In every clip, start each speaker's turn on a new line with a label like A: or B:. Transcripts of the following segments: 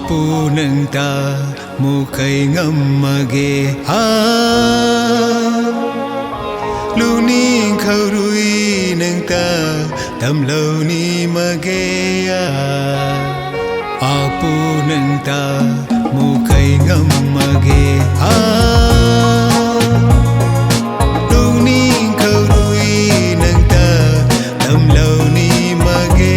A: Apu nang ta mukai ngamage Luning khaurui nang ta tamlo ni mage Apu nang ta mukai ngamage Luning khaurui nang ta tamlo ni mage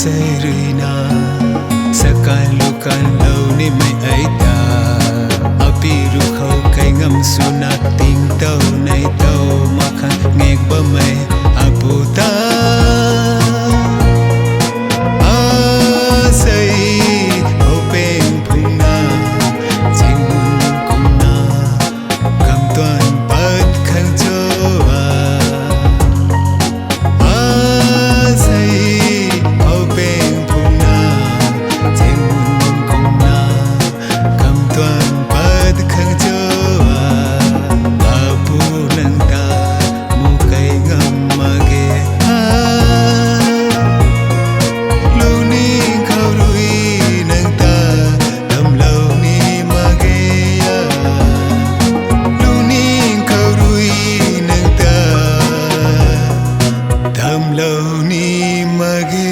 A: Serena sakalukan lau ni mai aita api ru khau kai ngam sunat ting tau nai tau makan ngek ba mai aputa asai openg phuna jingun kumna kam tuan pat khang choa asai Tamlo ni magi